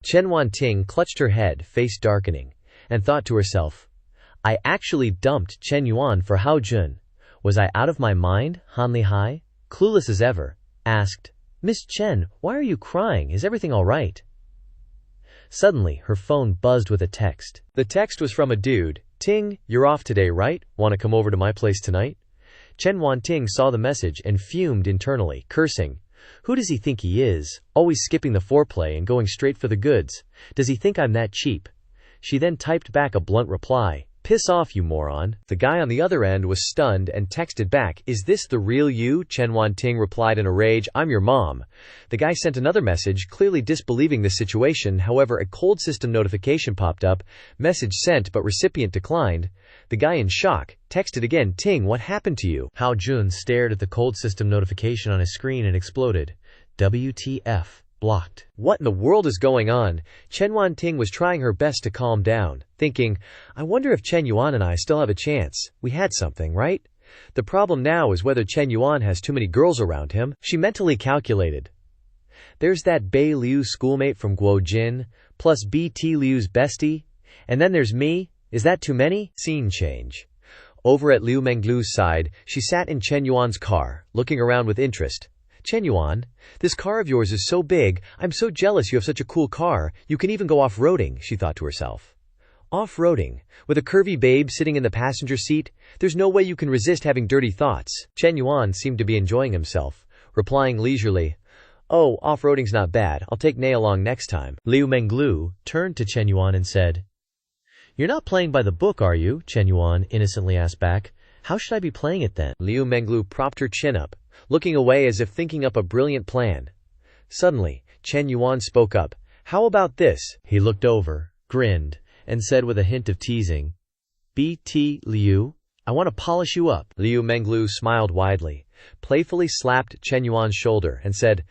Chen Wanting clutched her head, face darkening, and thought to herself, I actually dumped Chen Yuan for Hao Jun. Was I out of my mind? Han Lihai, clueless as ever, asked, Miss Chen, why are you crying? Is everything all right? Suddenly, her phone buzzed with a text. The text was from a dude. Ting, you're off today, right? Want to come over to my place tonight? Chen Wanting saw the message and fumed internally, cursing. Who does he think he is? Always skipping the foreplay and going straight for the goods. Does he think I'm that cheap? She then typed back a blunt reply. Piss off, you moron. The guy on the other end was stunned and texted back, Is this the real you? Chen Wanting replied in a rage, I'm your mom. The guy sent another message, clearly disbelieving the situation. However, a cold system notification popped up. Message sent but recipient declined. The guy in shock texted again, Ting, what happened to you? Hao Jun stared at the cold system notification on his screen and exploded. WTF. Blocked. What in the world is going on? Chen Wanting was trying her best to calm down, thinking, I wonder if Chen Yuan and I still have a chance. We had something, right? The problem now is whether Chen Yuan has too many girls around him. She mentally calculated. There's that Bei Liu schoolmate from Guojin, plus BT Liu's bestie, and then there's me. Is that too many? Scene change. Over at Liu Menglu's side, she sat in Chen Yuan's car, looking around with interest. Chen Yuan, this car of yours is so big, I'm so jealous you have such a cool car, you can even go off-roading, she thought to herself. Off-roading? With a curvy babe sitting in the passenger seat? There's no way you can resist having dirty thoughts. Chen Yuan seemed to be enjoying himself, replying leisurely, Oh, off-roading's not bad, I'll take Nei along next time. Liu Menglu turned to Chen Yuan and said, You're not playing by the book, are you? Chen Yuan innocently asked back. How should I be playing it then? Liu Menglu propped her chin up, looking away as if thinking up a brilliant plan. Suddenly, Chen Yuan spoke up. How about this? He looked over, grinned, and said with a hint of teasing, BT Liu, I want to polish you up. Liu Menglu smiled widely, playfully slapped Chen Yuan's shoulder, and said,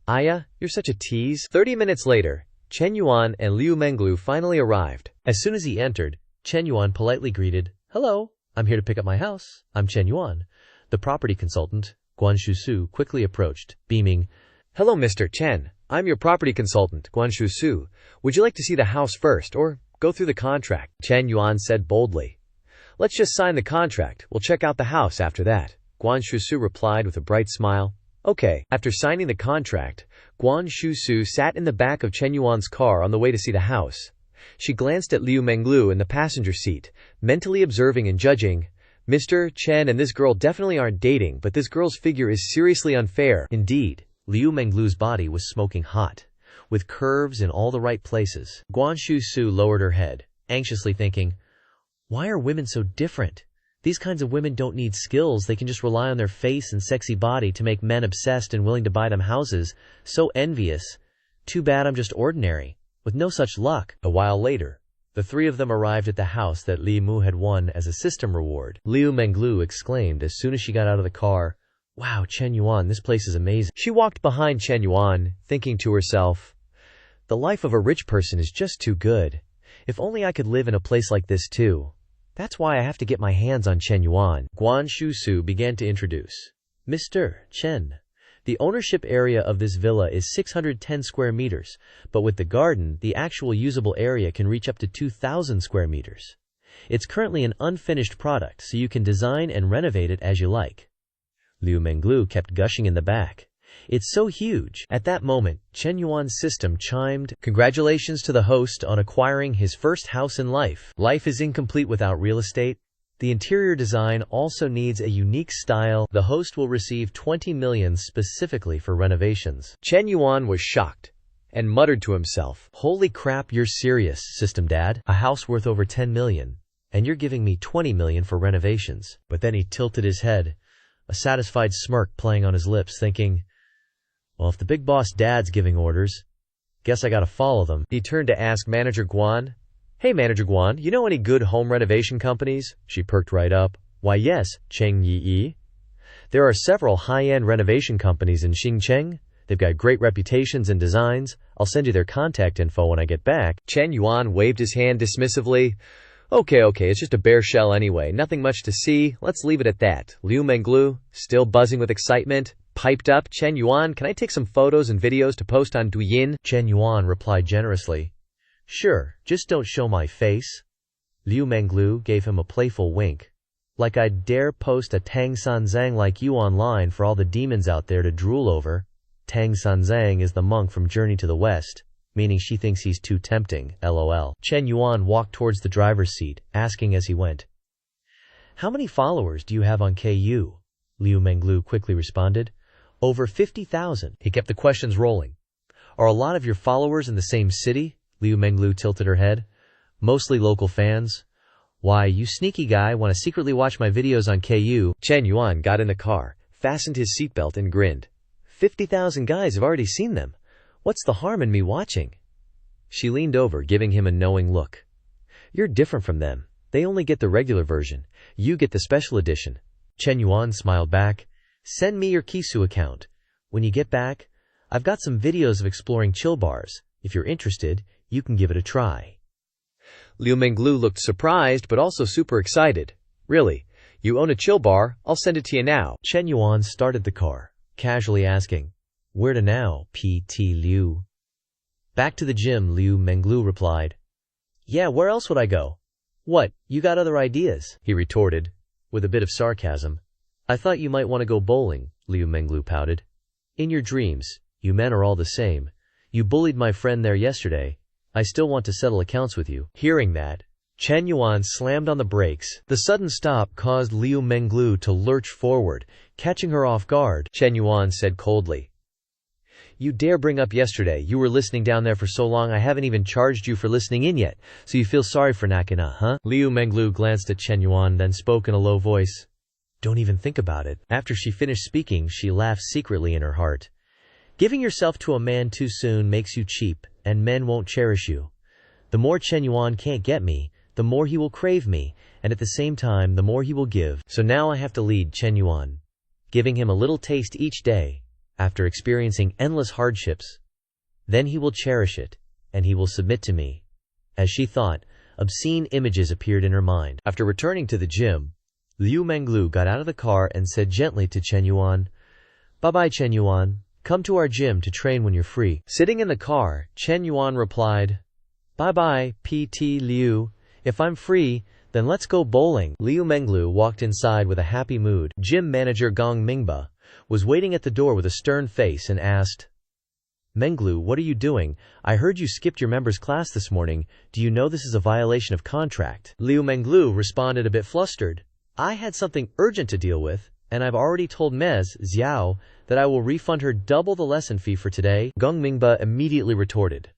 Aya, you're such a tease. 30 minutes later, Chen Yuan and Liu Menglu finally arrived. As soon as he entered, Chen Yuan politely greeted, Hello, I'm here to pick up my house. I'm Chen Yuan. The property consultant, Guan Shusu, quickly approached, beaming, Hello, Mr. Chen. I'm your property consultant, Guan Shusu. Would you like to see the house first, or go through the contract? Chen Yuan said boldly. Let's just sign the contract. We'll check out the house after that. Guan Shusu replied with a bright smile. Okay. After signing the contract, Guan Shusu sat in the back of Chen Yuan's car on the way to see the house. She glanced at Liu Menglu in the passenger seat, mentally observing and judging. Mr. Chen and this girl definitely aren't dating, but this girl's figure is seriously unfair. Indeed, Liu Menglu's body was smoking hot, with curves in all the right places. Guan Shusu lowered her head, anxiously thinking, Why are women so different? These kinds of women don't need skills, they can just rely on their face and sexy body to make men obsessed and willing to buy them houses. So envious. Too bad I'm just ordinary, with no such luck. A while later, the three of them arrived at the house that Li Mu had won as a system reward. Liu Menglu exclaimed as soon as she got out of the car, Wow, Chen Yuan, this place is amazing. She walked behind Chen Yuan, thinking to herself, The life of a rich person is just too good. If only I could live in a place like this too. That's why I have to get my hands on Chen Yuan. Guan Shusu began to introduce. Mr. Chen. The ownership area of this villa is 610 square meters, but with the garden, the actual usable area can reach up to 2,000 square meters. It's currently an unfinished product, so you can design and renovate it as you like. Liu Menglu kept gushing in the back. It's so huge. At that moment, Chen Yuan's system chimed, Congratulations to the host on acquiring his first house in life. Life is incomplete without real estate. The interior design also needs a unique style. The host will receive 20 million specifically for renovations. Chen Yuan was shocked and muttered to himself, Holy crap, you're serious, system dad. A house worth over 10 million, and you're giving me 20 million for renovations. But then he tilted his head, a satisfied smirk playing on his lips, thinking, Well, if the big boss dad's giving orders, guess I gotta follow them. He turned to ask Manager Guan, Hey Manager Guan, you know any good home renovation companies? She perked right up. Why yes, Cheng Yi. There are several high-end renovation companies in Xingcheng. They've got great reputations and designs. I'll send you their contact info when I get back. Chen Yuan waved his hand dismissively. Okay, it's just a bare shell anyway. Nothing much to see. Let's leave it at that. Liu Menglu, still buzzing with excitement, piped up. Chen Yuan, can I take some photos and videos to post on Douyin? Chen Yuan replied generously. Sure, just don't show my face. Liu Menglu gave him a playful wink. Like I'd dare post a Tang Sanzang like you online for all the demons out there to drool over. Tang Sanzang is the monk from Journey to the West, meaning she thinks he's too tempting, lol. Chen Yuan walked towards the driver's seat, asking as he went, How many followers do you have on KU? Liu Menglu quickly responded, Over 50,000. He kept the questions rolling. Are a lot of your followers in the same city? Liu Menglu tilted her head. Mostly local fans. Why, you sneaky guy want to secretly watch my videos on KU? Chen Yuan got in the car, fastened his seatbelt and grinned. 50,000 guys have already seen them. What's the harm in me watching? She leaned over, giving him a knowing look. You're different from them. They only get the regular version. You get the special edition. Chen Yuan smiled back. Send me your Kisu account. When you get back, I've got some videos of exploring chill bars. If you're interested, you can give it a try. Liu Menglu looked surprised but also super excited. Really? You own a chill bar? I'll send it to you now. Chen Yuan started the car, casually asking, Where to now, PT Liu? Back to the gym, Liu Menglu replied. Yeah, where else would I go? What, you got other ideas? He retorted, with a bit of sarcasm. I thought you might want to go bowling, Liu Menglu pouted. In your dreams, you men are all the same. You bullied my friend there yesterday. I still want to settle accounts with you. Hearing that, Chen Yuan slammed on the brakes. The sudden stop caused Liu Menglu to lurch forward, catching her off guard. Chen Yuan said coldly, You dare bring up yesterday. You were listening down there for so long I haven't even charged you for listening in yet, so you feel sorry for Nakina, huh? Liu Menglu glanced at Chen Yuan, then spoke in a low voice. Don't even think about it. After she finished speaking, she laughed secretly in her heart. Giving yourself to a man too soon makes you cheap, and men won't cherish you. The more Chen Yuan can't get me, the more he will crave me, and at the same time, the more he will give. So now I have to lead Chen Yuan, giving him a little taste each day, after experiencing endless hardships. Then he will cherish it, and he will submit to me. As she thought, obscene images appeared in her mind. After returning to the gym, Liu Menglu got out of the car and said gently to Chen Yuan, Bye-bye, Chen Yuan. Come to our gym to train when you're free. Sitting in the car, Chen Yuan replied, Bye-bye, PT Liu. If I'm free, then let's go bowling. Liu Menglu walked inside with a happy mood. Gym manager Gong Mingba was waiting at the door with a stern face and asked, Menglu, what are you doing? I heard you skipped your members' class this morning. Do you know this is a violation of contract? Liu Menglu responded a bit flustered. I had something urgent to deal with, and I've already told Ms. Xiao that I will refund her double the lesson fee for today. Gong Mingba immediately retorted.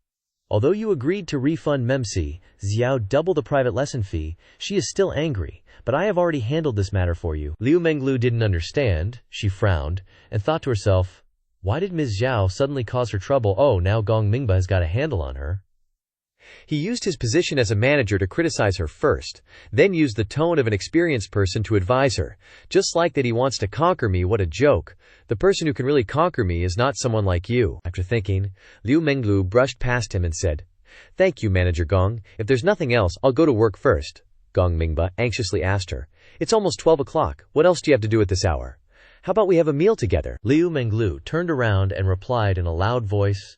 Although you agreed to refund Memsi Xiao double the private lesson fee, she is still angry, but I have already handled this matter for you. Liu Menglu didn't understand. She frowned, and thought to herself, why did Ms. Xiao suddenly cause her trouble? Oh, now Gong Mingba has got a handle on her. He used his position as a manager to criticize her first, then used the tone of an experienced person to advise her. Just like that he wants to conquer me, what a joke. The person who can really conquer me is not someone like you. After thinking, Liu Menglu brushed past him and said, Thank you, Manager Gong. If there's nothing else, I'll go to work first. Gong Mingba anxiously asked her, It's almost 12 o'clock. What else do you have to do at this hour? How about we have a meal together? Liu Menglu turned around and replied in a loud voice,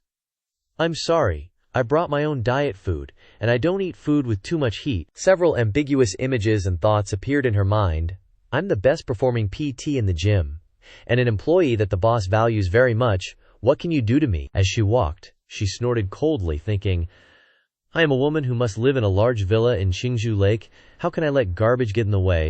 I'm sorry. I brought my own diet food, and I don't eat food with too much heat. Several ambiguous images and thoughts appeared in her mind. I'm the best performing PT in the gym, and an employee that the boss values very much. What can you do to me? As she walked, she snorted coldly, thinking, I am a woman who must live in a large villa in Qingzhou Lake. How can I let garbage get in the way?